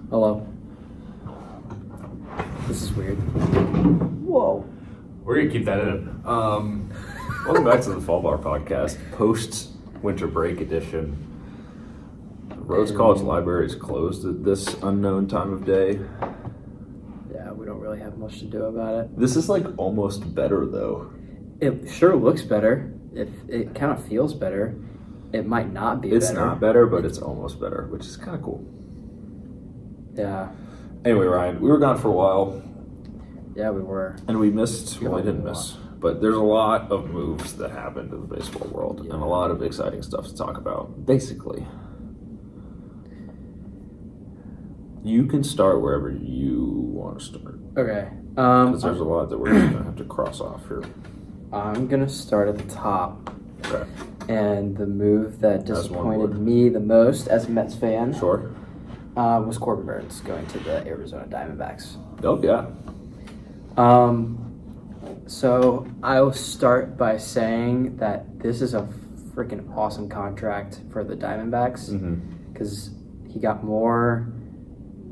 Hello. This is weird. Whoa. We're going to keep that in. Welcome back to the Fallbar podcast, post-winter break edition. Rhodes College Library is closed at this unknown time of day. Yeah, we don't really have much to do about it. This is like almost better though. It sure looks better. It kind of feels better. It might not be It's better. not better, but it's almost better, which is kind of cool. Yeah. Anyway, Ryan, we were gone for a while. Yeah, we were. And we missed, well, I didn't miss, but there's a lot of moves that happened in the baseball world and a lot of exciting stuff to talk about. Basically, you can start wherever you want to start. Okay. Because there's a lot that we're going to have to cross off here. I'm going to start at the top. Okay. And the move that disappointed me the most as a Mets fan Sure. Was Corbin Burnes going to the Arizona Diamondbacks. Oh, yeah. So I'll start by saying that this is a freaking awesome contract for the Diamondbacks because he got more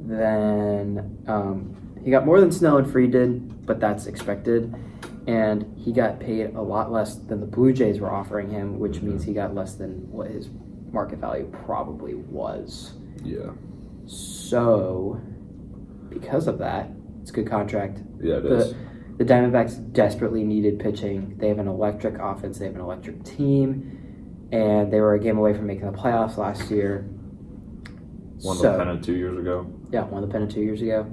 than Snell and Fried did, but that's expected. And he got paid a lot less than the Blue Jays were offering him, which means he got less than what his market value probably was. Yeah. So, because of that, it's a good contract. Yeah, it is. The Diamondbacks desperately needed pitching. They have an electric offense. They have an electric team. And they were a game away from making the playoffs last year. Won the pennant 2 years ago. Yeah, won the pennant 2 years ago.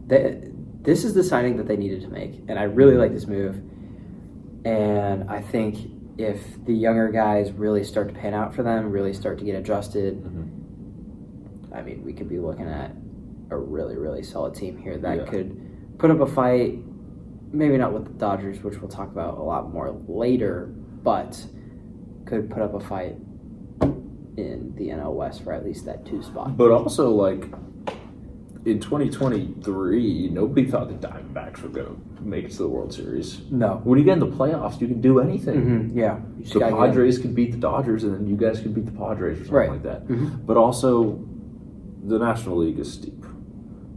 This is the signing that they needed to make. And I really like this move. And I think if the younger guys really start to pan out for them, really start to get adjusted, I mean, we could be looking at a really, really solid team here that could put up a fight, maybe not with the Dodgers, which we'll talk about a lot more later, but could put up a fight in the NL West for at least that 2 spot. But also, like, in 2023, nobody thought the Diamondbacks were going to make it to the World Series. No. When you get in the playoffs, you can do anything. Yeah. The Padres could beat the Dodgers, and then you guys could beat the Padres or something like that. But also, the National League is steep.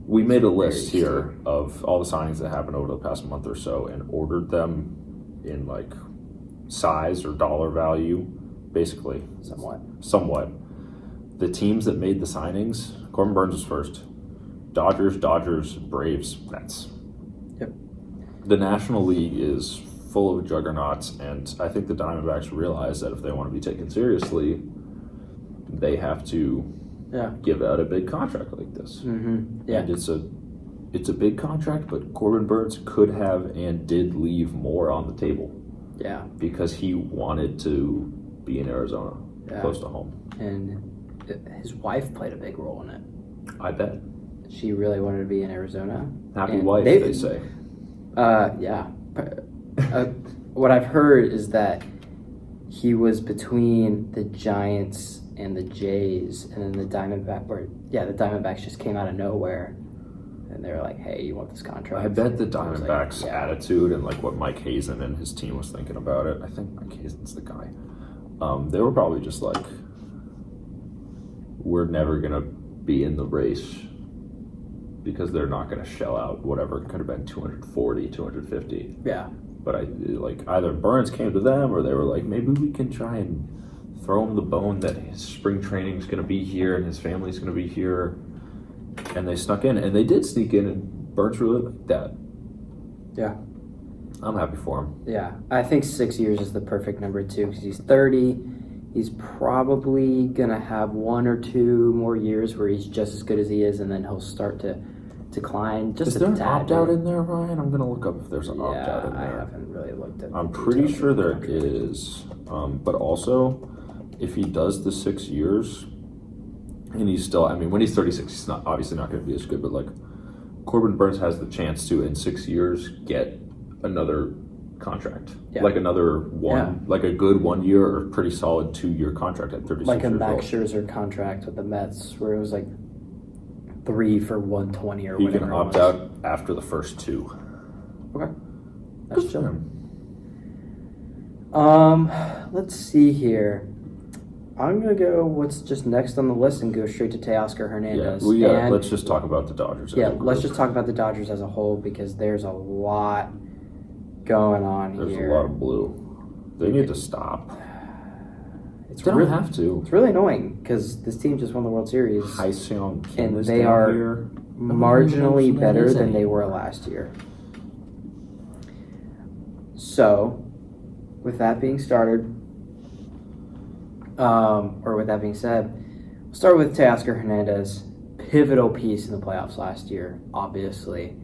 We made a list here of all the signings that happened over the past month or so and ordered them in, like, size or dollar value, basically. Somewhat. The teams that made the signings, Corbin Burnes was first. Dodgers, Braves, Mets. Yep. The National League is full of juggernauts, and I think the Diamondbacks realize that if they want to be taken seriously, they have to give out a big contract like this. Yeah. And it's a big contract, but Corbin Burnes could have and did leave more on the table. Yeah. Because he wanted to be in Arizona, close to home. And his wife played a big role in it. I bet. She really wanted to be in Arizona. Happy wife, they say. Yeah. What I've heard is that he was between the Giants and the Jays, and then the Diamondbacks just came out of nowhere, and they were like, "Hey, you want this contract?" I bet the Diamondbacks' attitude and like what Mike Hazen and his team was thinking about it. I think Mike Hazen's the guy. They were probably just like, "We're never gonna be in the race." Because they're not going to shell out whatever it could have been 240, 250. Yeah. But either Burnes came to them or they were like, maybe we can try and throw him the bone that his spring training is going to be here and his family's going to be here. And they snuck in, and they did sneak in, and Burnes really liked that. Yeah. I'm happy for him. Yeah. I think 6 years is the perfect number too, because he's 30. He's probably going to have 1 or 2 more years where he's just as good as he is, and then he'll start to decline. Is there an opt-out in there, Ryan? I'm going to look up if there's an opt-out in there. I haven't really looked at it. I'm pretty sure there is. But also, if he does the 6 years, and he's still, when he's 36, he's obviously not going to be as good, but like Corbin Burnes has the chance to, in 6 years, get another contract. Yeah. Like another like a good 1 year or pretty solid 2 year contract at 36 like a years Max Scherzer contract with the Mets where it was like 3 for 120 or whatever. He can opt out after the first 2. Okay. That's chill. Let's see here. I'm going to go what's just next on the list and go straight to Teoscar Hernandez. Let's just talk about the Dodgers. Let's just talk about the Dodgers as a whole because there's a lot going on There's here. a lot of blue. They need to stop. They don't have to. It's really annoying because this team just won the World Series. Hai-Seong Kim and is they down are here. marginally better than they were last year. So, with that being started, or with that being said, we'll start with Teoscar Hernandez, pivotal piece in the playoffs last year, obviously.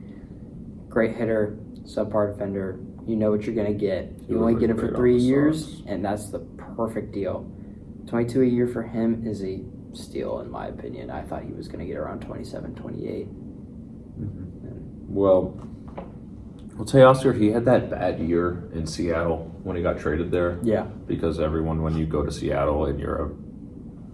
Great hitter, subpar defender. You know what you're going to get. You only get him for 3 years, and that's the perfect deal. 22 a year for him is a steal, in my opinion. I thought he was going to get around 27, 28. Well, Teoscar, he had that bad year in Seattle when he got traded there. Yeah. Because everyone, when you go to Seattle and you're a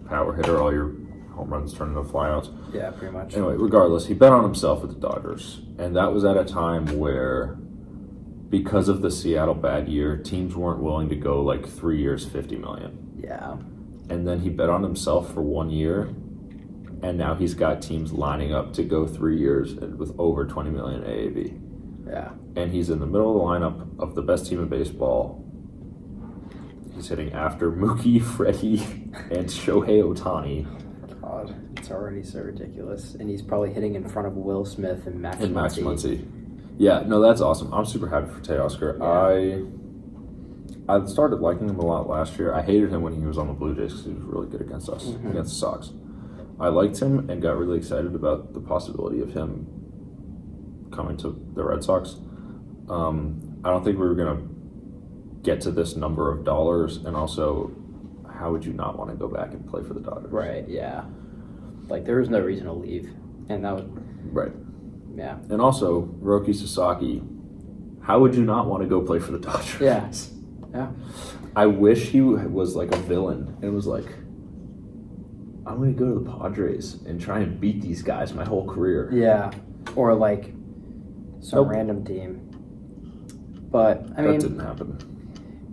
power hitter, all your home runs turn into flyouts. Yeah, pretty much. Anyway, regardless, he bet on himself with the Dodgers. And that was at a time where, because of the Seattle bad year, teams weren't willing to go like 3 years, $50 million. Yeah. And then he bet on himself for 1 year. And now he's got teams lining up to go 3 years with over $20 million AAV. Yeah. And he's in the middle of the lineup of the best team in baseball. He's hitting after Mookie, Freddie, and Shohei Ohtani. God, it's already so ridiculous. And he's probably hitting in front of Will Smith and Max Muncy. Yeah, no, that's awesome. I'm super happy for Teoscar. Yeah. I started liking him a lot last year. I hated him when he was on the Blue Jays because he was really good against us, against the Sox. I liked him and got really excited about the possibility of him coming to the Red Sox. I don't think we were going to get to this number of dollars, and also, how would you not want to go back and play for the Dodgers? Right, yeah. Like, there was no reason to leave. And that was... Right. Yeah. And also, Roki Sasaki, how would you not want to go play for the Dodgers? Yeah. Yeah. I wish he was like a villain and was like, I'm going to go to the Padres and try and beat these guys my whole career. Yeah. Or like some random team. But, I mean... That didn't happen.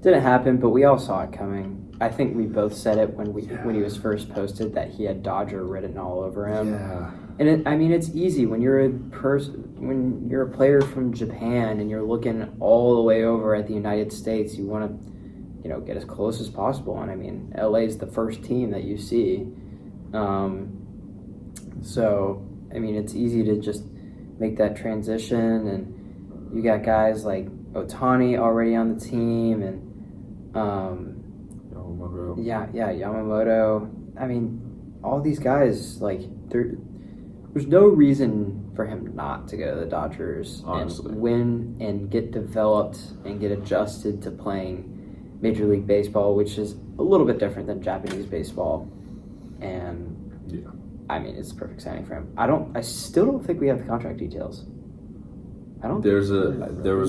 Didn't happen, but we all saw it coming. I think we both said it when he was first posted that he had Dodger written all over him. Yeah. And it's easy when you're a player from Japan and you're looking all the way over at the United States. You want to, get as close as possible. And I mean, LA is the first team that you see. So I mean, it's easy to just make that transition. And you got guys like Ohtani already on the team, and Yamamoto. Yamamoto. I mean, all these guys, like, there's no reason for him not to go to the Dodgers. Honestly. And win and get developed and get adjusted to playing Major League Baseball, which is a little bit different than Japanese baseball. And yeah, I mean, it's a perfect signing for him. I still don't think we have the contract details. There was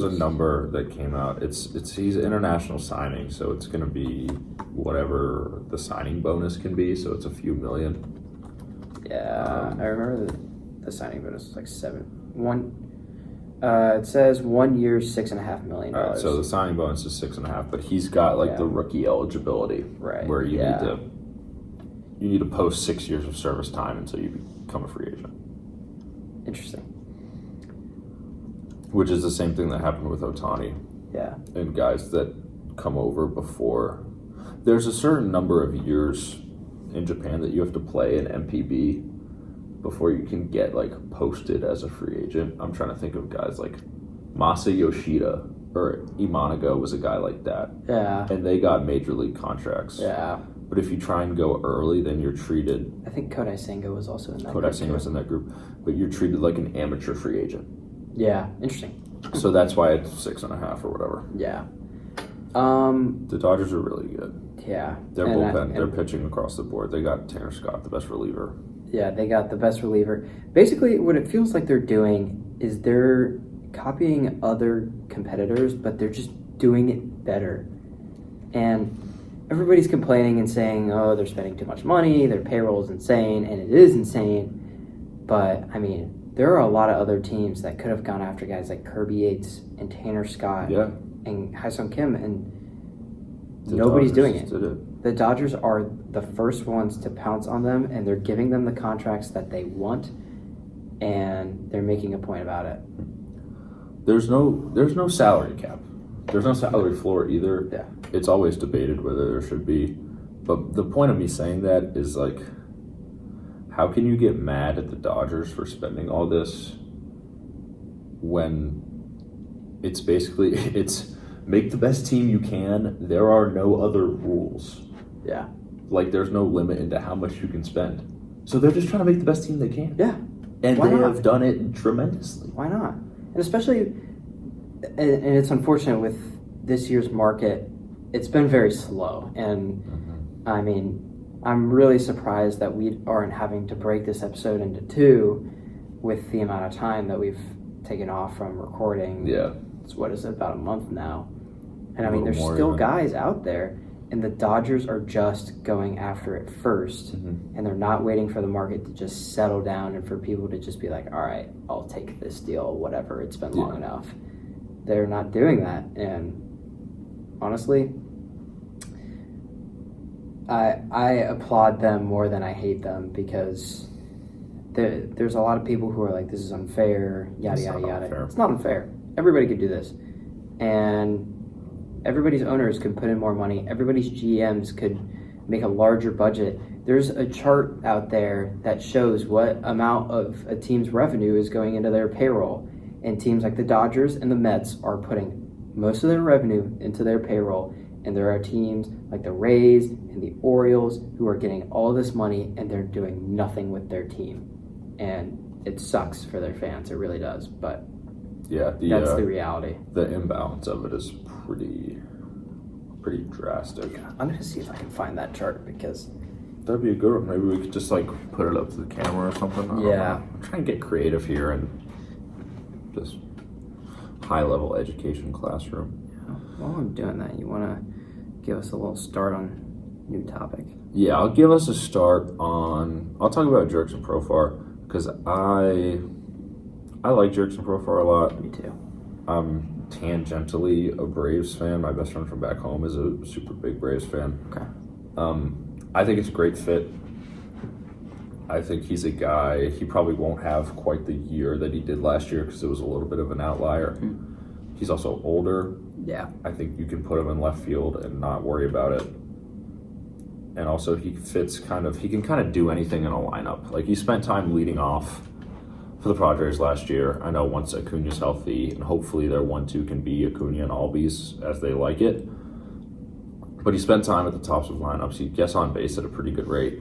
a number that came out. He's an international signing, so it's going to be whatever the signing bonus can be. So it's a few million. Yeah, I remember the signing bonus was like it says 1 year, $6.5 million. All right, so the signing bonus is 6.5, but he's got like the rookie eligibility, right? Where you need to post 6 years of service time until you become a free agent. Interesting. Which is the same thing that happened with Ohtani. Yeah. And guys that come over before. There's a certain number of years in Japan that you have to play an MPB before you can get like posted as a free agent. I'm trying to think of guys like Masa Yoshida or Imanaga was a guy like that. Yeah. And they got major league contracts. Yeah. But if you try and go early, then you're treated... I think Kodai Senga was also in that group. Kodai Senga was in that group. But you're treated like an amateur free agent. Yeah, interesting. So that's why it's 6.5 or whatever. Yeah. The Dodgers are really good. Yeah. Their bullpen, they're pitching across the board. They got Tanner Scott, the best reliever. Yeah, they got the best reliever. Basically, what it feels like they're doing is they're copying other competitors, but they're just doing it better. And everybody's complaining and saying, oh, they're spending too much money, their payroll is insane, and it is insane. But, I mean, there are a lot of other teams that could have gone after guys like Kirby Yates and Tanner Scott and Hai-Seong Kim, and nobody's doing it. the Dodgers are the first ones to pounce on them, and they're giving them the contracts that they want, and they're making a point about it. There's no salary cap. There's no salary floor either. Yeah. It's always debated whether there should be. But the point of me saying that is like, how can you get mad at the Dodgers for spending all this when it's basically, it's make the best team you can. There are no other rules. Yeah. Like, there's no limit into how much you can spend. So they're just trying to make the best team they can. Yeah. And Why they not? have done it tremendously. Why not? And especially, and it's unfortunate with this year's market, it's been very slow. And I mean, I'm really surprised that we aren't having to break this episode into two with the amount of time that we've taken off from recording. Yeah. It's, what is it, about a month now? And I mean, A there's little more still even. guys out there, and the Dodgers are just going after it first, and they're not waiting for the market to just settle down and for people to just be like, all right, I'll take this deal, whatever, it's been long enough. They're not doing that, and honestly, I applaud them more than I hate them, because there's a lot of people who are like, this is unfair, yada, yada, yada. Unfair. It's not unfair. Everybody could do this. And everybody's owners could put in more money. Everybody's GMs could make a larger budget. There's a chart out there that shows what amount of a team's revenue is going into their payroll. And teams like the Dodgers and the Mets are putting most of their revenue into their payroll. And there are teams like the Rays and the Orioles who are getting all this money, and they're doing nothing with their team. And it sucks for their fans. It really does. But Yeah, that's the reality. The imbalance of it is pretty drastic. I'm going to see if I can find that chart, because That'd be a good one. Maybe we could just like put it up to the camera or something. I don't Yeah. know. I'm trying to get creative here and just high level education classroom. while I'm doing that, you want to give us a little start on new topic? Yeah, I'll give us a start on. I'll talk about Jerks and Profar because I like Jerks and Profar a lot. Me too. I'm tangentially a Braves fan. My best friend from back home is a super big Braves fan. Okay. I think it's a great fit. I think he's a guy, he probably won't have quite the year that he did last year because it was a little bit of an outlier. He's also older. Yeah. I think you can put him in left field and not worry about it. And also he fits he can kind of do anything in a lineup. Like he spent time leading off for the Padres last year. I know once Acuna's healthy, and hopefully their 1-2 can be Acuna and Albies as they like it. But he spent time at the tops of lineups. He gets on base at a pretty good rate.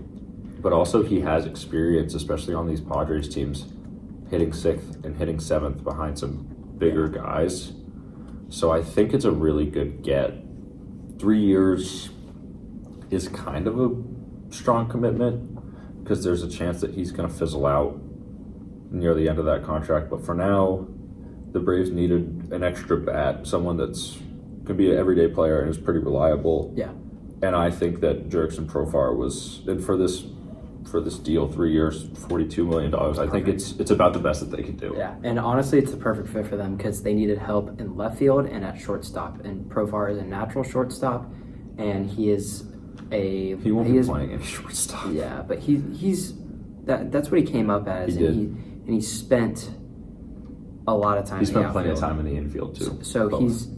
But also he has experience, especially on these Padres teams, hitting 6th and hitting 7th behind some bigger guys. So I think it's a really good get. 3 years is kind of a strong commitment because there's a chance that he's going to fizzle out near the end of that contract. But for now, the Braves needed an extra bat, someone that's can be an everyday player and is pretty reliable. Yeah. And I think that Jerks and Profar was, and for this deal, 3 years, $42 million, I think it's about the best that they could do. Yeah, and honestly, it's the perfect fit for them because they needed help in left field and at shortstop. And Profar is a natural shortstop, and he is a... He won't be playing any shortstop. Yeah, but he's that's what he came up as. He did. And he spent a lot of time. He in the spent plenty of outfield. time in the infield too. So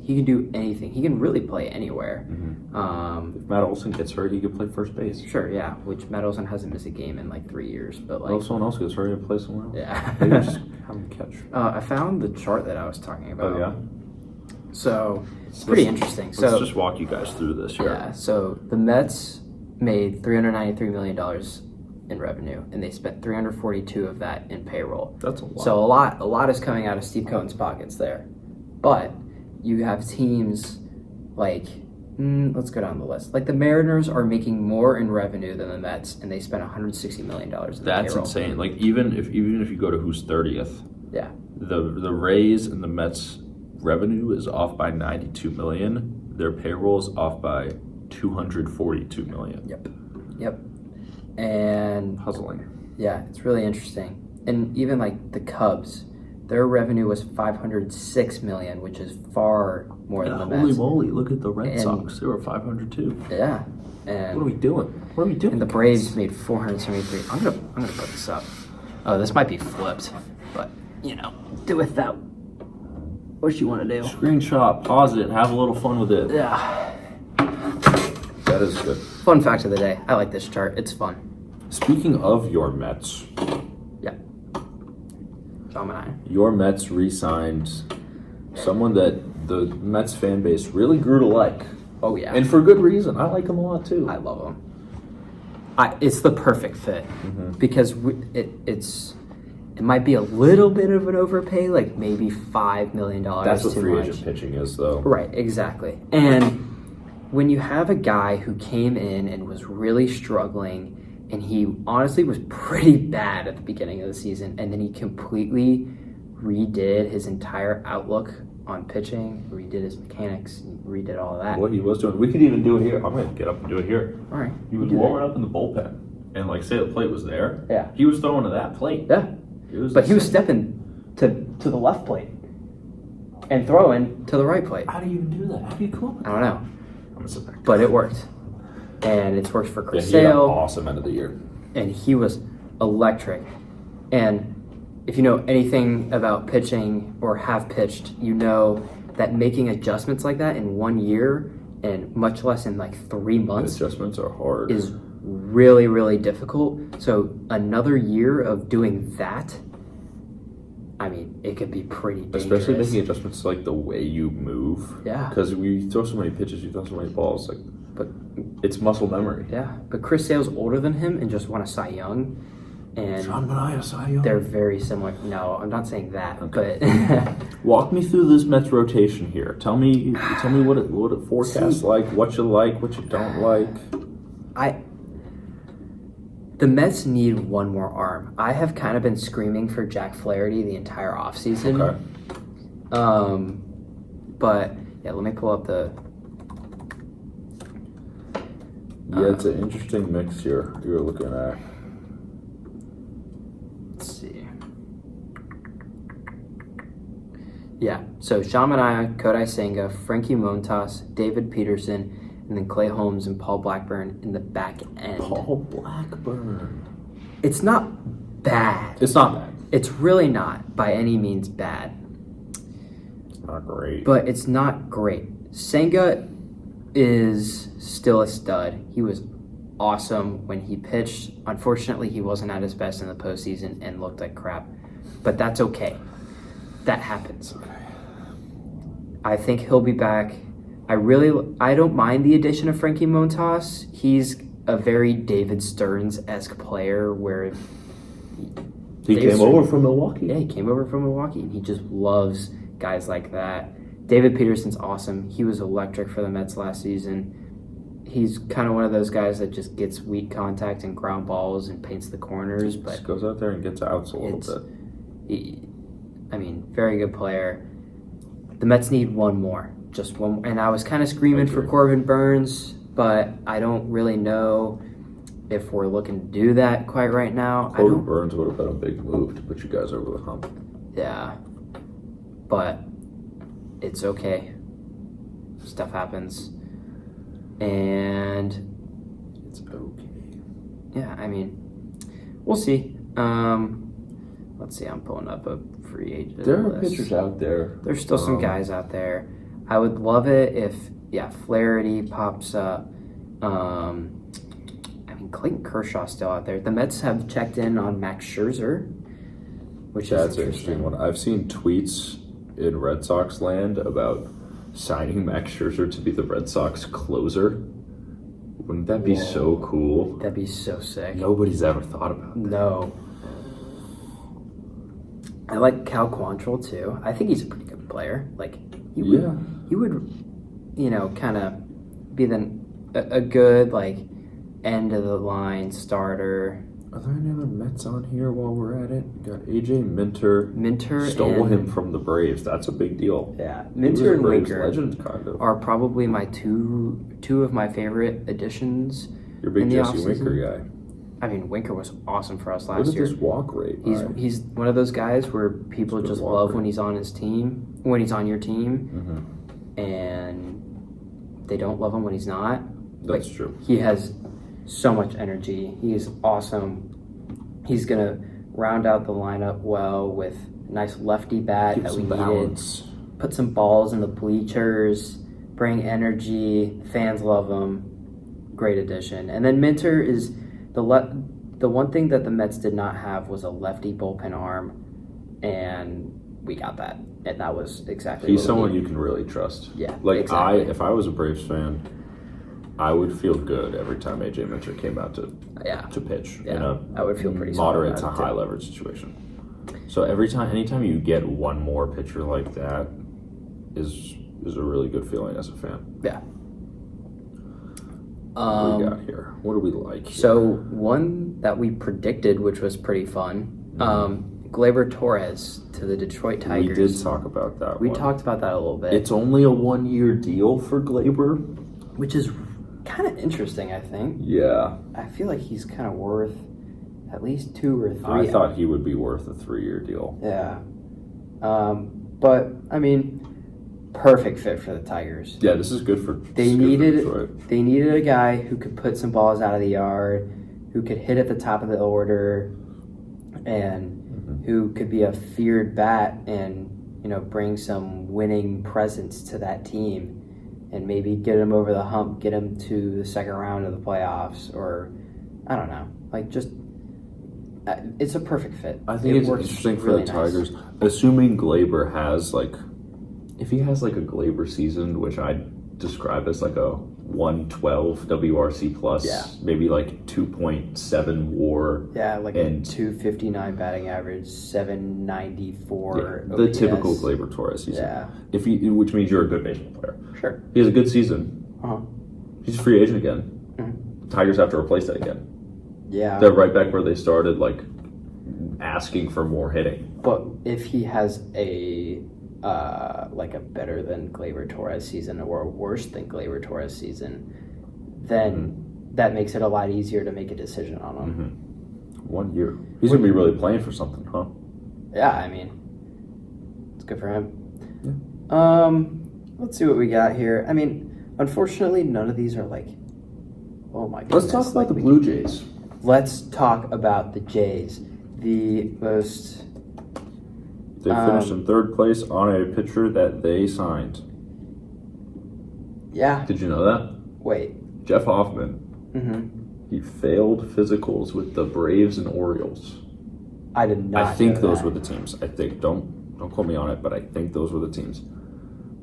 he can do anything. He can really play anywhere. If Matt Olson gets hurt, he could play first base. Sure, yeah. Which Matt Olson hasn't missed a game in like 3 years, but like Well, if someone else gets hurt, he'll play somewhere else. yeah. Maybe just have him catch. I found the chart that I was talking about. Oh yeah. So it's pretty interesting. Let's So just walk you guys through this here. yeah. So the Mets made $393 million in revenue, and they spent 342 of that in payroll. That's a lot. So a lot is coming out of Steve Cohen's pockets there. But you have teams like, let's go down the list. Like the Mariners are making more in revenue than the Mets, and they spent $160 million in That's payroll. insane. Like even if you go to who's 30th, Yeah. the Rays and the Mets revenue is off by $92 million. Their payroll is off by $242 million. Yep. And Puzzling. yeah, it's really interesting. And even like the Cubs, Their revenue was $506 million, which is far more than the Mets. Holy moly! Look at the Red Sox; they were 502. Yeah, and what are we doing? And the Braves made 473. I'm gonna put this up. Oh, this might be flipped, but do with that what you want to do. Screenshot, pause it, have a little fun with it. Yeah, that is good. Fun fact of the day. I like this chart. It's fun. Speaking of your Mets. Yeah. Your Mets re-signed someone that the Mets fan base really grew to like. Oh, yeah. And for good reason. I like him a lot, too. I love him. It's the perfect fit because it might be a little bit of an overpay, like maybe $5 million. That's what free agent pitching is, though. Right, exactly. And when you have a guy who came in and was really struggling, and he honestly was pretty bad at the beginning of the season, and then he completely redid his entire outlook on pitching, redid his mechanics, redid all of that. What he was doing, we could even do it here. I'm going to get up and do it here. All right. He was warming up in the bullpen, and say the plate was there. Yeah. He was throwing to that plate. Yeah. But he was stepping to the left plate and throwing to the right plate. How do you even do that? How do you come up with that? I don't know. I'm going to sit back. But it worked. And it's worked for Chris He had an Sale. awesome end of the year. And he was electric. And if you know anything about pitching or have pitched, you know that making adjustments like that in 1 year and much less in 3 months adjustments are hard. Is really, really difficult. So another year of doing that, I mean, it could be pretty dangerous. Especially making adjustments to the way you move. Yeah. Because we throw so many pitches, you throw so many balls, but it's muscle memory. Yeah. But Chris Sale's older than him and just won a Cy Young. And John Mania, Cy Young. They're very similar. No, I'm not saying that. Okay. But walk me through this Mets rotation here. Tell me what it forecasts like, what you don't like. The Mets need one more arm. I have kind of been screaming for Jack Flaherty the entire offseason. Okay. But yeah, let me pull up the. Yeah, it's an interesting mix here you're looking at. Let's see. Yeah, so Sean Manaea, Kodai Senga, Frankie Montas, David Peterson, and then Clay Holmes and Paul Blackburn in the back end. Paul Blackburn. It's not bad. It's not bad. It's really not by any means bad. It's not great. But it's not great. Senga is still a stud. He was awesome when he pitched. Unfortunately, he wasn't at his best in the postseason and looked like crap. But that's okay. That happens. I think he'll be back. I don't mind the addition of Frankie Montas. He's a very David Stearns-esque player where he came over from Milwaukee. Yeah, he came over from Milwaukee, and he just loves guys like that. David Peterson's awesome. He was electric for the Mets last season. He's kind of one of those guys that just gets weak contact and ground balls and paints the corners. But just goes out there and gets outs a little bit. Very good player. The Mets need one more. Just one, and I was kind of screaming for Corbin Burnes, but I don't really know if we're looking to do that quite right now. Corbin Burnes would have been a big move to put you guys over the hump. Yeah, but it's okay. Stuff happens, and it's okay. Yeah, we'll see. Let's see. I'm pulling up a free agent. There are list. pitchers out there. There's still some guys out there. I would love it if, Flaherty pops up. Clayton Kershaw's still out there. The Mets have checked in on Max Scherzer, which is an interesting one. I've seen tweets in Red Sox land about signing Max Scherzer to be the Red Sox closer. Wouldn't that be so cool? That'd be so sick. Nobody's ever thought about that. No. I like Cal Quantrill too. I think he's a pretty good player. He would, kind of be a good end of the line starter. Are there any other Mets on here while we're at it? We got AJ Minter. Stole him from the Braves. That's a big deal. Yeah, Minter and Winker legend, kind of. are probably my two of my favorite additions. You're a big Jesse Winker guy. Winker was awesome for us Look last at year. this walk rate. He's one of those guys where people just love when he's on his team, when he's on your team, and they don't love him when he's not. That's true. He has so much energy. He is awesome. He's gonna round out the lineup well with a nice lefty bat that we needed. Put some balls in the bleachers. Bring energy. Fans love him. Great addition. And then Minter is the one thing that the Mets did not have was a lefty bullpen arm, and we got that. And that was exactly. He's someone you can really trust. Yeah, like exactly. if I was a Braves fan, I would feel good every time AJ Minter came out to pitch in a I would feel pretty moderate to high leverage situation. So anytime you get one more pitcher like that, is a really good feeling as a fan. Yeah. What do we got here? What do we like here? So one that we predicted, which was pretty fun, Gleyber Torres to the Detroit Tigers. We did talk about that. We talked about that a little bit. It's only a 1-year deal for Gleyber, which is kind of interesting, I think. Yeah. I feel like he's kind of worth at least 2 or 3. I thought he would be worth a 3-year deal. Yeah. But, perfect fit for the Tigers. Yeah, this is good for They needed a guy who could put some balls out of the yard, who could hit at the top of the order, and who could be a feared bat and, bring some winning presence to that team. And maybe get him over the hump, get him to the second round of the playoffs, or I don't know, it's a perfect fit. I think it's interesting for the Tigers, assuming Gleyber has if he has a Gleyber season, which I'd describe as a 112 WRC plus, maybe 2.7 WAR, and 259 batting average, 794. The OPS. typical Gleyber Torres season. Which means you're a good baseball player. Sure. He has a good season. He's a free agent again. Tigers have to replace that again. Yeah. They're right back where they started, asking for more hitting. But if he has a better than Gleyber Torres season or a worse than Gleyber Torres season, then that makes it a lot easier to make a decision on him. 1 year. He's going to be really playing for something, huh? Yeah, it's good for him. Yeah. Let's see what we got here. Unfortunately, none of these are oh my goodness. Let's talk about the Blue Jays. Let's talk about the Jays. The most... They finished in third place on a pitcher that they signed. Yeah. Did you know that? Wait. Jeff Hoffman. He failed physicals with the Braves and Orioles. I did not. I think those were the teams. I think don't quote me on it, but I think those were the teams.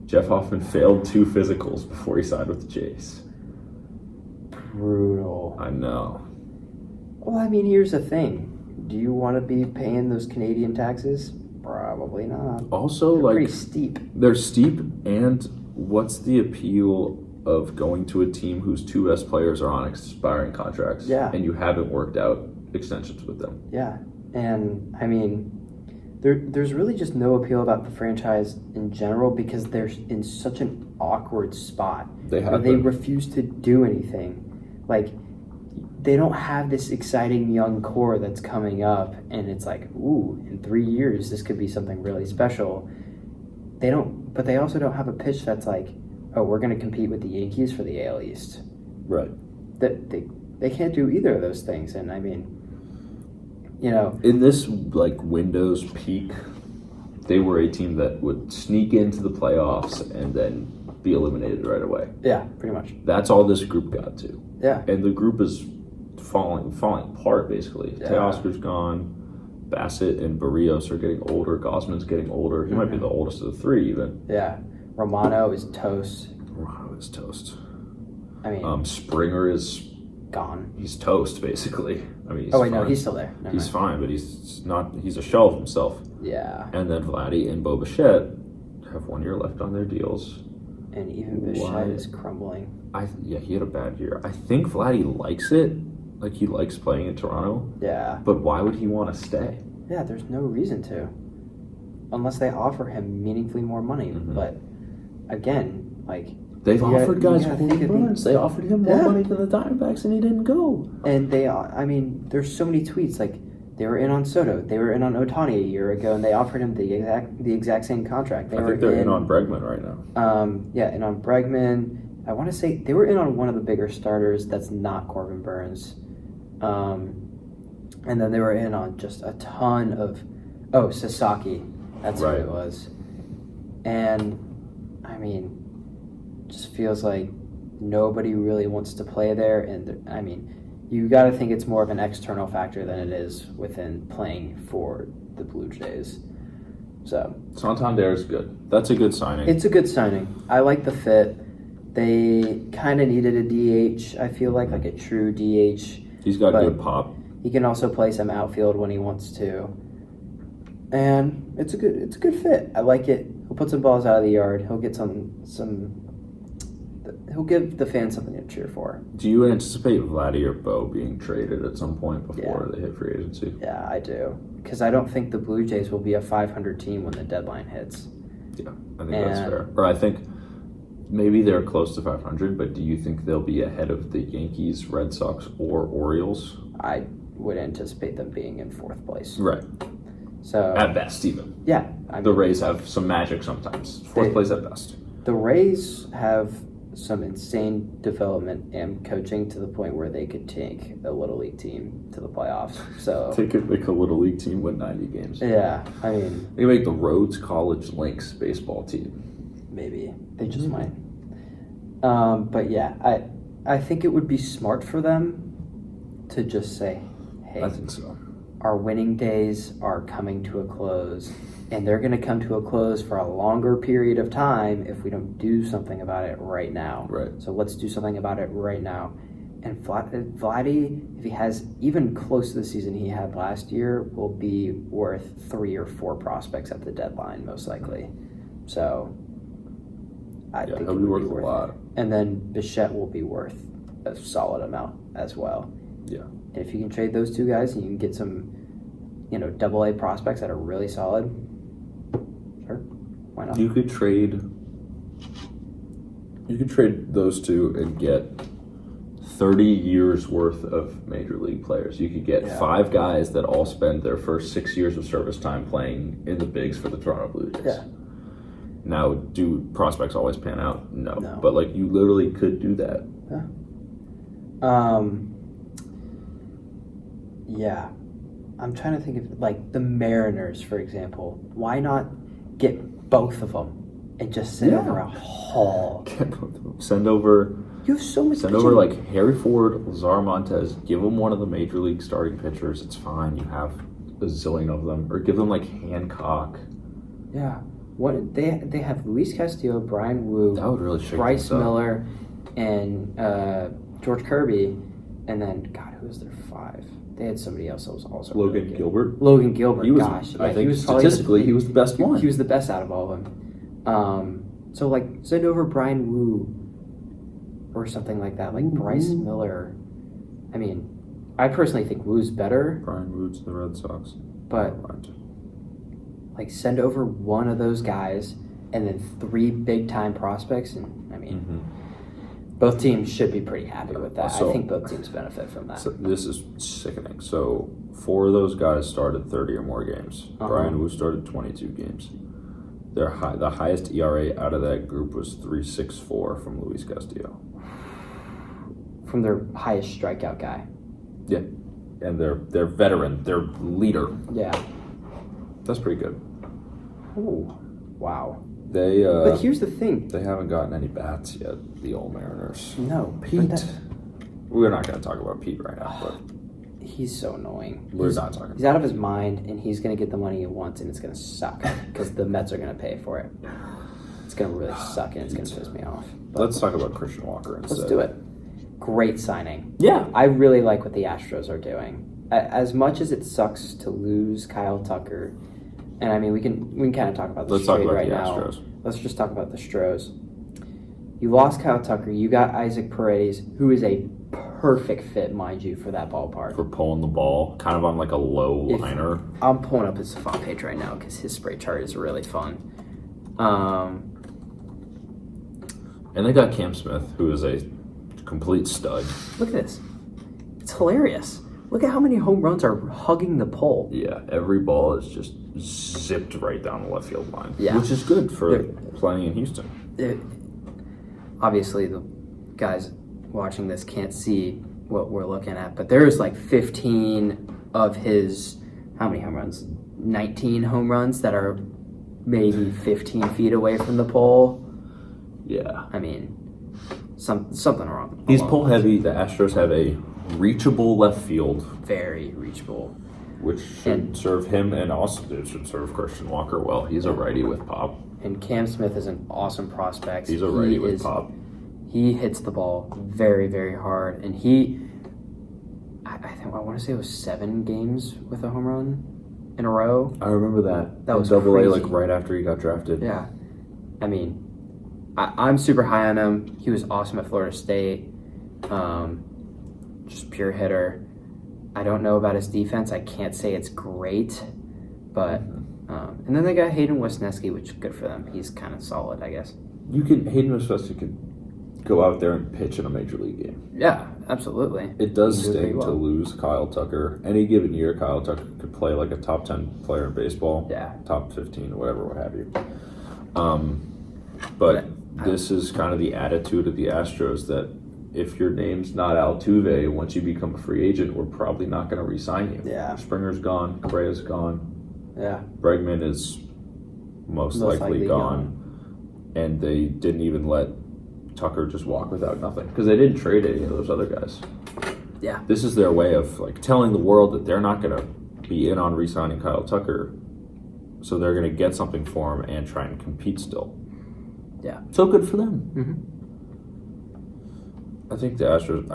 Jeff Hoffman failed 2 physicals before he signed with the Jays. Brutal. I know. Well, here's the thing. Do you want to be paying those Canadian taxes? Probably not. Also, they're pretty steep. They're steep, and what's the appeal of going to a team whose 2 best players are on expiring contracts? Yeah. And you haven't worked out extensions with them. Yeah. And, there's really just no appeal about the franchise in general because they're in such an awkward spot. They refuse to do anything. They don't have this exciting young core that's coming up, and it's in 3 years this could be something really special. But they also don't have a pitch that's we're going to compete with the Yankees for the AL East. Right. That they can't do either of those things, and in this Windows peak, they were a team that would sneak into the playoffs and then be eliminated right away. Yeah, pretty much. That's all this group got to. Yeah. And the group is falling apart, basically. Yeah. Teoscar's gone. Bassett and Barrios are getting older. Gosman's getting older. He might be the oldest of the 3, even. Yeah. Romano is toast. Springer is gone. He's toast, basically. He's no, he's still there. He's fine, but he's not. He's a shell of himself. Yeah. And then Vladdy and Bo Bichette have 1 year left on their deals. And even Bichette is crumbling. He had a bad year. I think Vladdy likes it. He likes playing in Toronto. Yeah. But why would he want to stay? Yeah, there's no reason to. Unless they offer him meaningfully more money. But, again, They've offered guys gotta Corbin think of Burnes. They offered him more money than the Diamondbacks, and he didn't go. And there's so many tweets. Like, they were in on Soto. They were in on Ohtani a year ago, and they offered him the exact same contract. I think they're in on Bregman right now. In on Bregman. I want to say they were in on one of the bigger starters that's not Corbin Burnes. And then they were in on just a ton of... Oh, Sasaki. That's right. who it was. And, I mean, just feels like nobody really wants to play there. And, I mean, you got to think it's more of an external factor than it is within playing for the Blue Jays. So Santander is good. That's a good signing. it's a good signing. I like the fit. They kind of needed a DH, I feel like a true DH. He's got but good pop. He can also play some outfield when he wants to. And it's a good fit. I like it. He'll put some balls out of the yard. He'll get he'll give the fans something to cheer for. Do you anticipate Vladdy or Bo being traded at some point before they hit free agency? Yeah, I do. Because I don't think the Blue Jays will be a 500 team when the deadline hits. Yeah, I think that's fair. Or I think maybe they're close to 500, but do you think they'll be ahead of the Yankees, Red Sox, or Orioles? I would anticipate them being in fourth place. Right. So at best, even. Yeah. The Rays have some magic sometimes. Fourth place at best. The Rays have some insane development and coaching to the point where they could take a Little League team to the playoffs. So they could make a Little League team win 90 games. Yeah, I mean... They could make the Rhodes College Lynx baseball team. Maybe. They just might. But yeah, I think it would be smart for them to just say, hey, I think so. Our winning days are coming to a close, and they're going to come to a close for a longer period of time if we don't do something about it right now. Right. So let's do something about it right now. And Vladdy, if he has even close to the season he had last year, will be worth 3 or 4 prospects at the deadline, most likely. So I think he'll be worth a lot. it. And then Bichette will be worth a solid amount as well. Yeah. And if you can trade those two guys and you can get some, AA prospects that are really solid, sure, why not? You could trade those two and get 30 years worth of major league players. You could get 5 guys that all spend their first 6 years of service time playing in the bigs for the Toronto Blue Jays. Yeah. Now, do prospects always pan out? No. But you literally could do that. Yeah. Yeah. I'm trying to think of, the Mariners, for example. Why not get both of them and just send over a haul? Send over... You have so much... Send over, Harry Ford, Lazar Montez. Give them one of the major league starting pitchers. It's fine. You have a zillion of them. Or give them, Hancock. Yeah. What they have Luis Castillo, Brian Wu, that would really shake Bryce Miller, and George Kirby, and then, God, who was their 5? They had somebody else that was also Logan Gilbert. Logan Gilbert, he was, gosh. I think statistically, he was the best one. He was the best out of all of them. So, send over Brian Wu or something like that. Bryce Miller. I mean, I personally think Wu's better. Brian Wu's the Red Sox. But, send over one of those guys and then 3 big-time prospects. And, I mean... Both teams should be pretty happy with that. I think both teams benefit from that. So this is sickening. So 4 of those guys started 30 or more games. Brian Wu started 22 games. The highest ERA out of that group was 3.64 from Luis Castillo. From their highest strikeout guy. Yeah. And their veteran, their leader. Yeah. That's pretty good. Ooh. Wow. But here's the thing. They haven't gotten any bats yet, the old Mariners. No. Pete. We're not going to talk about Pete right now, but... He's so annoying. We're not talking. He's out of his mind, and he's going to get the money he wants, and it's going to suck because the Mets are going to pay for it. It's going to really suck, and it's going to piss me off. But let's talk about Christian Walker instead. Let's do it. Great signing. Yeah. I really like what the Astros are doing. As much as it sucks to lose Kyle Tucker... And I mean, we can kind of talk about this trade right now. Astros. Let's just talk about the Stros. You lost Kyle Tucker. You got Isaac Paredes, who is a perfect fit, mind you, for that ballpark. For pulling the ball, kind of on a low liner. I'm pulling up his Savant page right now because his spray chart is really fun. And they got Cam Smith, who is a complete stud. Look at this. It's hilarious. Look at how many home runs are hugging the pole. Yeah, every ball is just zipped right down the left field line, which is good for playing in Houston. Obviously, the guys watching this can't see what we're looking at, but there's like 15 of his, how many home runs? 19 home runs that are maybe 15 feet away from the pole. Yeah. I mean, something wrong. He's pole heavy. The Astros have a reachable left field. Very reachable. Which should serve him, and also it should serve Christian Walker well. He's a righty with pop. And Cam Smith is an awesome prospect. He's a righty with pop. He hits the ball very, very hard. And I want to say it was 7 games with a home run in a row. I remember that. That was Double A, crazy. like right after he got drafted. Yeah. I mean, I'm super high on him. He was awesome at Florida State. Just pure hitter. I don't know about his defense. I can't say it's great, but and then they got Hayden Wesneski, which is good for them. He's kind of solid, I guess. Hayden Wesneski could go out there and pitch in a major league game. Yeah, absolutely. It does sting to lose Kyle Tucker. Any given year, Kyle Tucker could play like a top 10 player in baseball. Yeah. Top 15, whatever, what have you. But this is kind of the attitude of the Astros that if your name's not Altuve, once you become a free agent, we're probably not going to re-sign you. Yeah. Springer's gone. Correa's gone. Yeah. Bregman is most likely gone. And they didn't even let Tucker just walk without nothing because they didn't trade any of those other guys. Yeah. This is their way of like telling the world that they're not going to be in on re-signing Kyle Tucker, so they're going to get something for him and try and compete still. Yeah. So good for them. Mm-hmm. I think the Astros,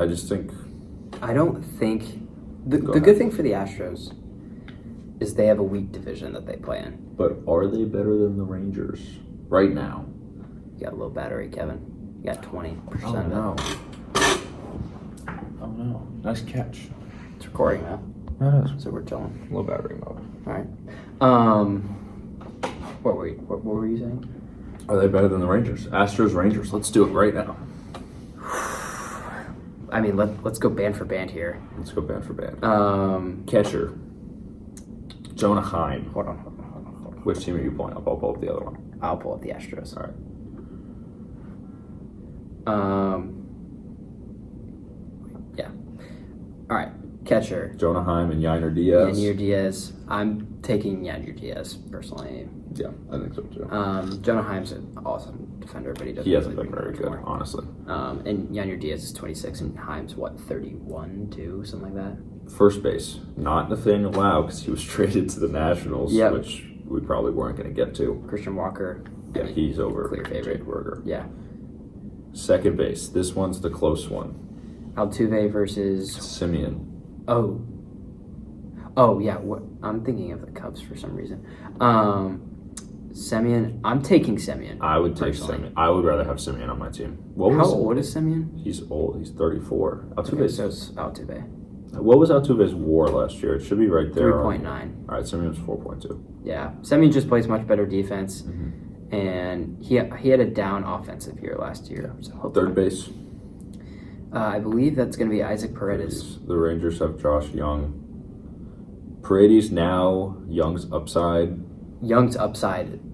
I don't think... The good thing for the Astros is they have a weak division that they play in. But are they better than the Rangers right now? You got a low battery, Kevin. You got 20% Oh, of it. no. Oh, no. Nice catch. It's recording now. That is. So we're chilling. Low battery mode. All right. What were you saying? Are they better than the Rangers? Astros, Rangers. Let's do it right now. I mean, let's go band for band here. Let's go band for band. Catcher. Jonah Heim. Hold on. Which team are you pulling up? I'll pull up the other one. I'll pull up the Astros. All right. Yeah. All right. Catcher. Jonah Heim and Yainer Diaz. Yainer Diaz. I'm taking Yainer Diaz personally. Yeah, I think so too. Jonah Heim's an awesome defender, but he hasn't been very good, honestly. And Yainer Diaz is 26, and Heim's 31, 2, something like that. First base, not Nathaniel Lau because he was traded to the Nationals, which we probably weren't going to get to. Christian Walker. Yeah, he's over. Clear favorite. Jake Berger. Yeah. Second base, this one's the close one. Altuve versus Simeon. Oh yeah. What I'm thinking of the Cubs for some reason. Semien. I'm taking Semien. I would take Semien. I would rather have Semien on my team. How old is Semien? He's old. He's 34. Okay, so it's Altuve. What was Altuve's WAR last year? It should be right there. 3.9. All right, Semien's 4.2. Yeah, Semien just plays much better defense, and he had a down offensive year last year. So third base. I believe that's going to be Isaac Paredes. The Rangers have Josh Young. Paredes now. Young's upside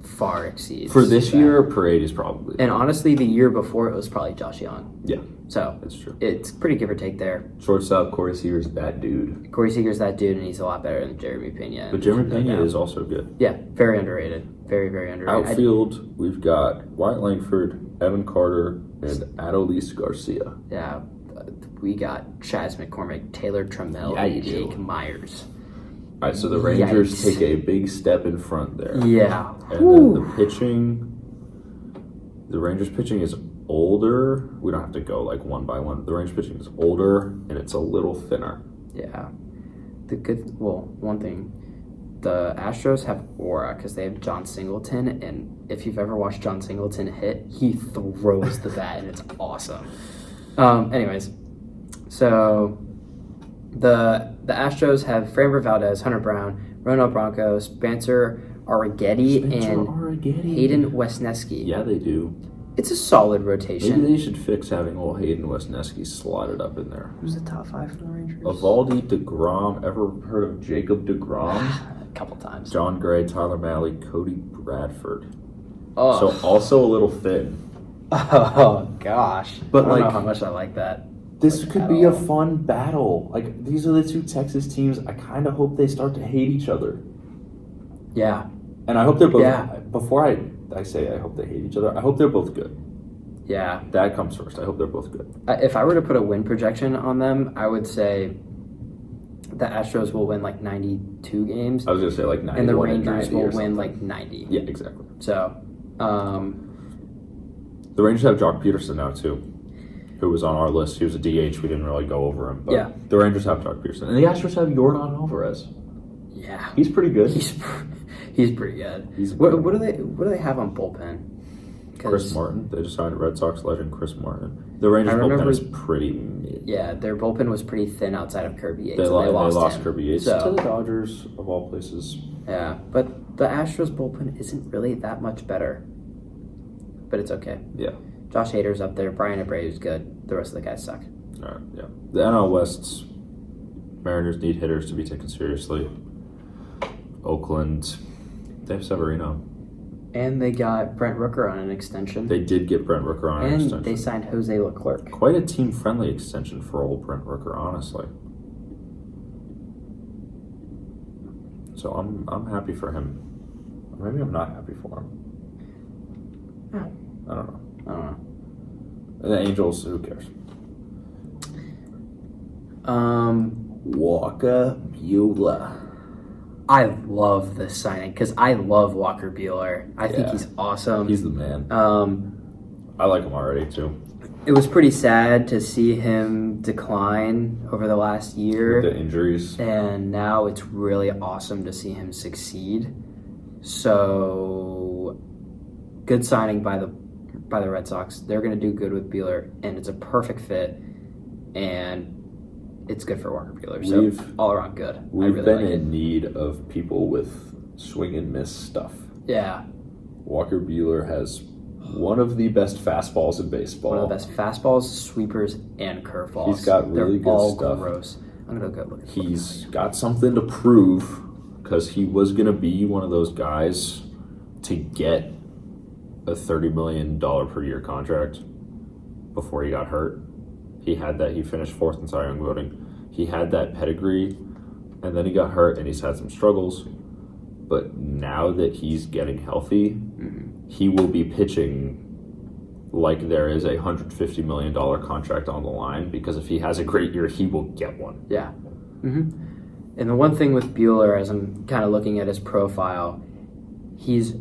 far exceeds. For this year, Paredes probably. And honestly, the year before, it was probably Josh Young. Yeah. So that's true. It's pretty give or take there. Shortstop, Corey Seager's that dude. Corey Seager's that dude, and he's a lot better than Jeremy Pena. But Jeremy Pena is also good. Yeah, very underrated. Very, very underrated. Outfield, we've got Wyatt Langford, Evan Carter, and Adolis Garcia. Yeah, we got Chaz McCormick, Taylor Trammell, Jake Myers. All right, so the Rangers take a big step in front there. Yeah. And then the pitching, the Rangers pitching is older. We don't have to go like one by one. The Rangers pitching is older, and it's a little thinner. Yeah. One thing, the Astros have aura because they have John Singleton, and if you've ever watched John Singleton hit, he throws the bat, and it's awesome. Anyways, so the Astros have Framber Valdez, Hunter Brown, Ronald Bronco, Spencer Arrighetti, and Hayden Wesneski. Yeah, they do. It's a solid Maybe rotation. they should fix having old Hayden Wesneski slotted up in there. Who's the top 5 for the Rangers? Evaldi, DeGrom. Ever heard of Jacob DeGrom? A couple times. John Gray, Tyler Malley, Cody Bradford. Oh. So also a little thin. Oh gosh. But I don't know like, how much I like that. This Like, could at be a all. fun battle. Like, these are the two Texas teams. I kind of hope they start to hate each other. Yeah. And I hope they're both. Yeah. Before I say I hope they hate each other, I hope they're both good. Yeah. That comes first. I hope they're both good. If I were to put a win projection on them, I would say the Astros will win like 92 games. I was going to say like 91 and the and Rangers 90 will or win something. like 90. Yeah, exactly. So, The Rangers have Jock Peterson now, too, who was on our list. He was a DH. We didn't really go over him. But Yeah. The Rangers have Jock Peterson. And the Astros have Yordan Alvarez. yeah. He's pretty good. He's pretty good. He's What good. do they have on bullpen? 'Cause- Chris Martin. They just signed a Red Sox legend, Chris Martin. The Rangers I bullpen remember- is pretty mid. Yeah, their bullpen was pretty thin outside of Kirby Yates. They and lost him. Kirby Yates So, to the Dodgers, of all places. yeah, but the Astros bullpen isn't really that much better. But it's okay. Yeah. Josh Hader's up there. Brian Abreu's good. The rest of the guys suck. All right, yeah. The NL West's Mariners need hitters to be taken seriously. Oakland, they have Severino. And they got Brent Rooker on an extension. They did get Brent Rooker on an and extension. they signed Jose Leclerc. Quite a team-friendly extension for old Brent Rooker, honestly. So I'm happy for him. Or maybe I'm not happy for him. I don't know. I don't know. And the Angels, who cares? Walker Buehler. I love this signing because I love Walker Buehler. I think Yeah. he's awesome. He's the man. I like him already, too. It was pretty sad to see him decline over the last year. With the injuries. And now it's really awesome to see him succeed. So, good signing by the Red Sox. They're going to do good with Buehler, and it's a perfect fit. And it's good for Walker Buehler. So, all around good. We've really been like in need of people with swing and miss stuff. Yeah. Walker Buehler has one of the best fastballs in baseball. One of the best fastballs, sweepers, and curveballs. He's got really They're good all stuff. gross. I'm going to go look at He's got something to prove because he was going to be one of those guys to get a $30 million per year contract before he got hurt. He had that. He finished fourth in Cy Young voting. He had that pedigree, and then he got hurt, and he's had some struggles. But now that he's getting healthy, he will be pitching like there is a $150 million contract on the line, because if he has a great year, he will get one. Yeah. And the one thing with Buehler, as I'm kind of looking at his profile, he's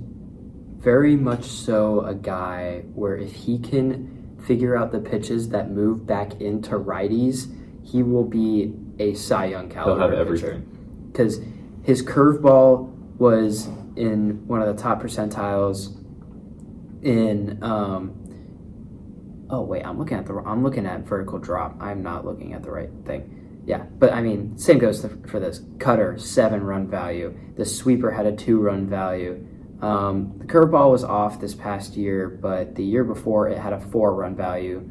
very much so a guy where if he can figure out the pitches that move back into righties, he will be a Cy Young caliber He'll have pitcher. everything. Because his curveball was in one of the top percentiles in I'm looking at vertical drop. I'm not looking at the right thing. Yeah, but I mean, same goes for this. Cutter, 7-run value. The sweeper had a 2-run value. The curveball was off this past year, but the year before it had a 4-run value.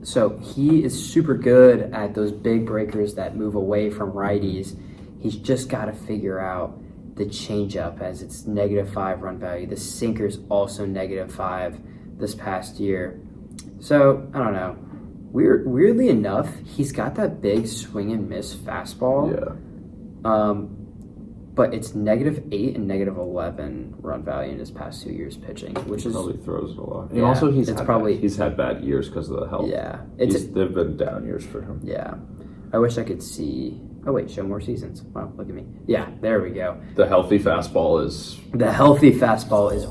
So he is super good at those big breakers that move away from righties. He's just got to figure out the changeup, as it's -5 run value. The sinker's also -5 this past year. So, I don't know. Weirdly enough, he's got that big swing and miss fastball. Yeah. But it's -8 and -11 run value in his past 2 years pitching, which is Probably throws it a lot. And Yeah, also, he's had bad years because of the health. yeah. They've been down years for him. Yeah. I wish I could see. Oh wait, show more seasons. Wow, look at me. Yeah, there we go. The healthy fastball is The healthy fastball is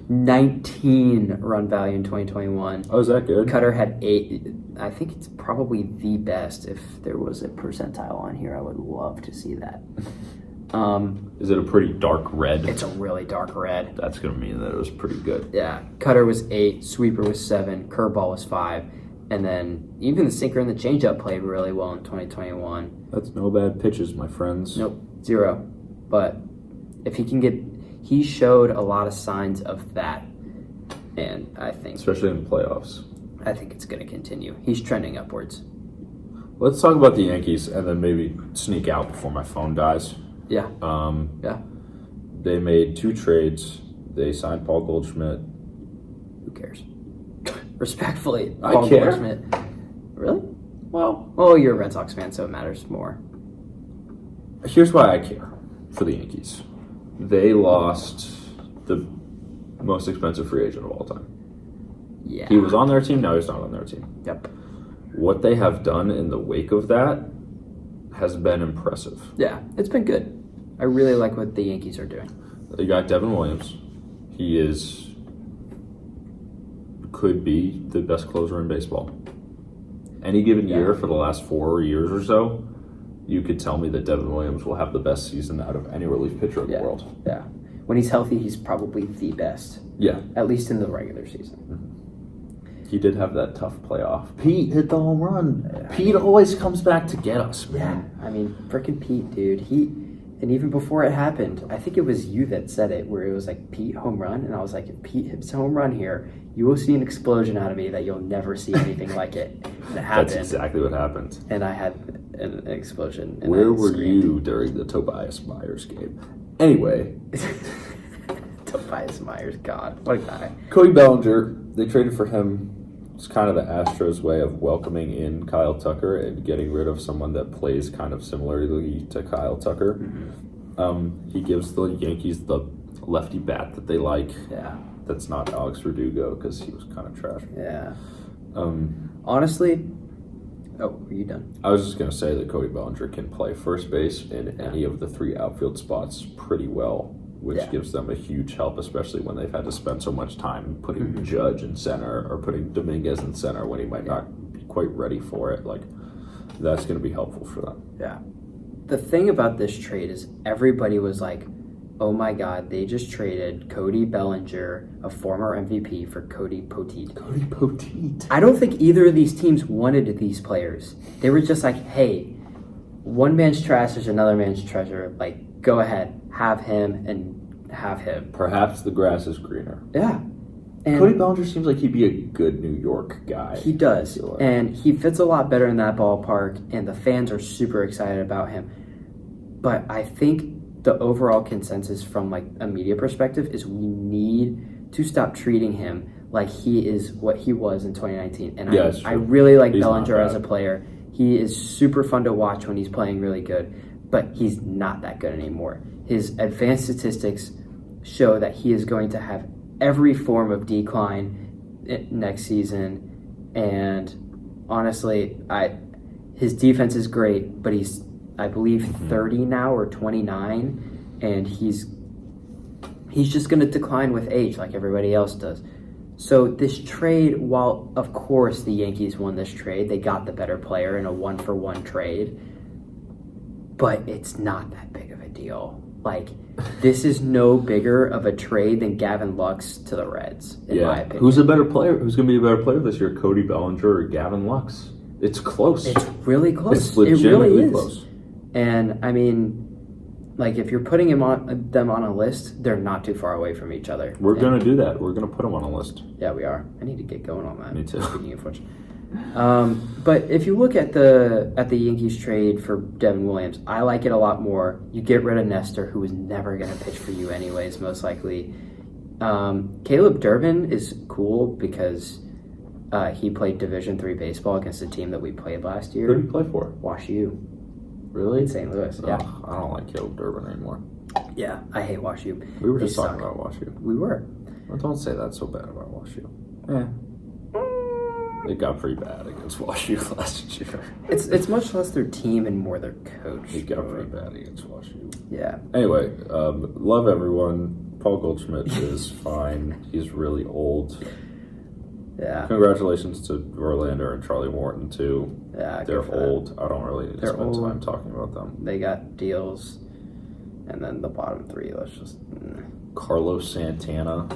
19 run value in 2021. Oh, is that good? Cutter had 8. I think it's probably the best. If there was a percentile on here, I would love to see that. Is it a pretty dark red? It's a really dark red. That's going to mean that it was pretty good. Yeah, Cutter was 8, sweeper was 7, curveball was 5, and then even the sinker and the changeup played really well in 2021. That's no bad pitches, my friends. Nope, 0. But if he can he showed a lot of signs of that And I think, especially in the playoffs, I think it's going to continue. He's trending upwards. Let's talk about the Yankees and then maybe sneak out before my phone dies. Yeah. Yeah. They made 2 trades. They signed Paul Goldschmidt. Who cares? Respectfully, I Paul care. Goldschmidt. Really? Well, You're a Red Sox fan, so it matters more. here's why I care for the Yankees. They lost the most expensive free agent of all time. Yeah. He was on their team, now he's not on their team. Yep. What they have done in the wake of that has been impressive. Yeah, it's been good. I really like what the Yankees are doing. They got Devin Williams. He could be the best closer in baseball. Any given year for the last 4 years or so, you could tell me that Devin Williams will have the best season out of any relief pitcher in the world. Yeah. When he's healthy, he's probably the best. Yeah. At least in the regular season. Mm-hmm. He did have that tough playoff. Pete hit the home run. Pete always comes back to get us, man. Yeah. I mean, frickin' Pete, dude. And even before it happened, I think it was you that said it, where it was like, Pete home run. And I was like, if Pete hits a home run here, you will see an explosion out of me that you'll never see anything like it. And it happened. That's exactly what happened. And I had an explosion. And where were you during the Tobias Myers game? Anyway. Tobias Myers, God. What a guy. Cody Bellinger, they traded for him. It's kind of the Astros' way of welcoming in Kyle Tucker and getting rid of someone that plays kind of similarly to Kyle Tucker. Mm-hmm. He gives the Yankees the lefty bat that they like. Yeah. That's not Alex Verdugo because he was kind of trash. Yeah. Honestly, were you done? I was just going to say that Cody Bellinger can play first base in any of the 3 outfield spots pretty well, which gives them a huge help, especially when they've had to spend so much time putting Judge in center or putting Dominguez in center when he might not be quite ready for it. Like, that's going to be helpful for them. Yeah. The thing about this trade is everybody was like, oh my God, they just traded Cody Bellinger, a former MVP, for Cody Poteet. Cody Poteet. I don't think either of these teams wanted these players. They were just like, hey, one man's trash is another man's treasure. Like, go ahead, have him and have him. Perhaps the grass is greener. Yeah. And Cody Bellinger seems like he'd be a good New York guy. He does. And he fits a lot better in that ballpark, and the fans are super excited about him. But I think the overall consensus from like a media perspective is we need to stop treating him like he is what he was in 2019. And I really like Bellinger as a player. He is super fun to watch when he's playing really good, but he's not that good anymore. His advanced statistics show that he is going to have every form of decline next season. And honestly, his defense is great, but he's, I believe, 30 now or 29, and he's just going to decline with age like everybody else does. So this trade, while of course the Yankees won this trade, they got the better player in a 1-for-1 trade, but it's not that big of a deal. Like, this is no bigger of a trade than Gavin Lux to the Reds, in my opinion. Who's a better player? Who's going to be a better player this year, Cody Bellinger or Gavin Lux? It's close. It's really close. It's legitimately really is. Close. And I mean, like, if you're putting them on a list, they're not too far away from each other. We're going to do that. We're going to put them on a list. Yeah, we are. I need to get going on that. Me too. Speaking of which. But if you look at the Yankees trade for Devin Williams, I like it a lot more. You get rid of Nestor, who is never going to pitch for you anyways, most likely. Caleb Durbin is cool because he played Division III baseball against a team that we played last year. Who did he play for? Wash U. Really? In St. Louis, yeah. I don't like Caleb Durbin anymore. Yeah, I hate Wash U. We were just talking about Wash U. We were. Well, don't say that so bad about Wash U. Yeah. It got pretty bad against Wash U last year. It's much less their team and more their coach. It got pretty bad against Wash U. Yeah. Anyway, love everyone. Paul Goldschmidt is fine. He's really old. Yeah. Congratulations to Verlander and Charlie Morton, too. Yeah, they're old. I don't really need to spend time talking about them. They got deals. And then the bottom 3, let's just... Carlos Santana,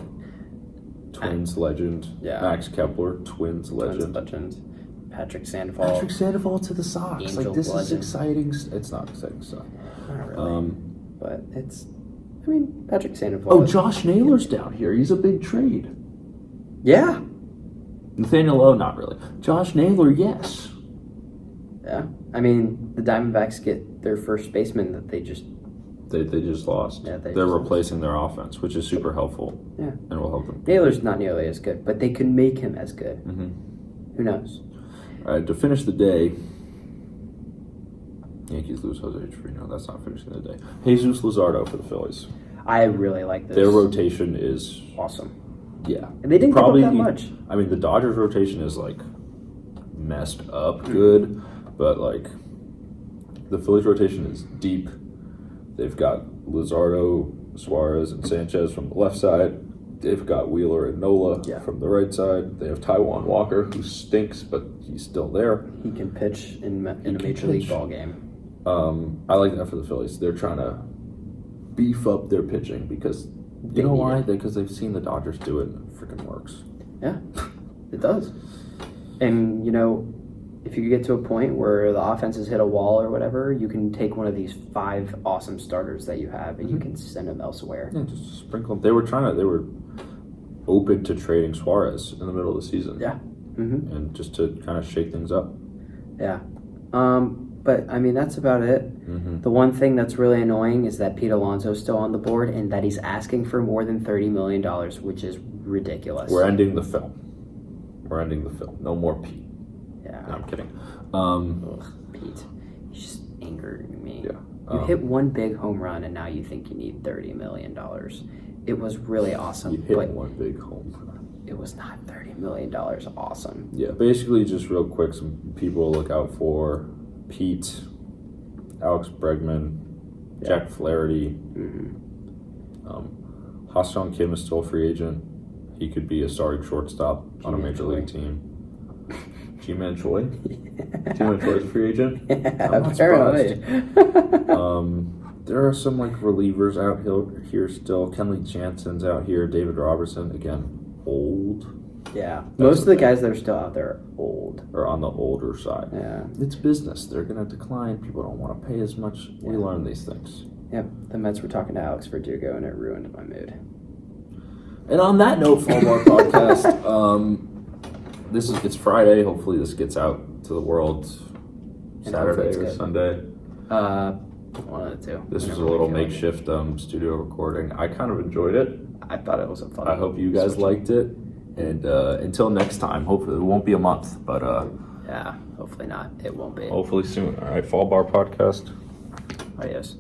Twins legend. Yeah. Max Kepler, Twins legend. Patrick Sandoval. To the Sox. Angel like, this legend. is exciting. It's not exciting stuff. Not really. But it's... I mean, Patrick Sandoval... Oh, Josh Naylor's down here. He's a big trade. Yeah. Nathaniel Lowe, not really. Josh Naylor, yes. Yeah. I mean, the Diamondbacks get their first baseman that they just lost. Yeah, they're replacing their offense, which is super helpful. Yeah. And will help them. Naylor's not nearly as good, but they could make him as good. Mm-hmm. Who knows? All right, to finish the day, Yankees lose Jose Trevino. That's not finishing the day. Jesus Luzardo for the Phillies. I really like this. Their rotation is awesome. Yeah. And they didn't probably give up that much. I mean, the Dodgers rotation is like messed up good, but like the Phillies rotation is deep. They've got Luzardo, Suarez, and Sanchez from the left side. They've got Wheeler and Nola from the right side. They have Taijuan Walker, who stinks, but he's still there. He can pitch in a major league ball game. I like that for the Phillies. They're trying to beef up their pitching because you know why? Because they've seen the Dodgers do it and it freaking works. Yeah, it does. And, you know, if you get to a point where the offense has hit a wall or whatever, you can take one of these 5 awesome starters that you have and you can send them elsewhere. Yeah, just sprinkle them. They were open to trading Suarez in the middle of the season. Yeah. Mm-hmm. And just to kind of shake things up. Yeah. But, I mean, that's about it. Mm-hmm. The one thing that's really annoying is that Pete Alonso's still on the board and that he's asking for more than $30 million, which is ridiculous. We're ending the film. No more Pete. Yeah. No, I'm kidding. Pete. He's just angering me. Yeah. You hit one big home run and now you think you need $30 million. It was really awesome. You hit one big home run. It was not $30 million awesome. Yeah, basically just real quick, some people to look out for. Pete, Alex Bregman, Jack Flaherty. Ha-Seong Kim is still a free agent. He could be a starting shortstop on a major league team. G-Man Choi? G-Man Choi is a free agent? Yeah, I'm not apparently. There are some like relievers out here still. Kenley Jansen's out here. David Robertson, again, old. Yeah. Most of the guys that are still out there are old. Or on the older side. Yeah. It's business. They're going to decline. People don't want to pay as much. We learn these things. Yep. The Mets were talking to Alex Verdugo and it ruined my mood. And on that note, Fallbar podcast, it's Friday. Hopefully this gets out to the world Saturday or Sunday. One of the two. This was a little makeshift studio recording. I kind of enjoyed it. I thought it was a fun. I hope you guys liked it. And until next time, hopefully it won't be a month, but yeah, hopefully not. It won't be. Hopefully soon. All right, Fallbar podcast. Adios.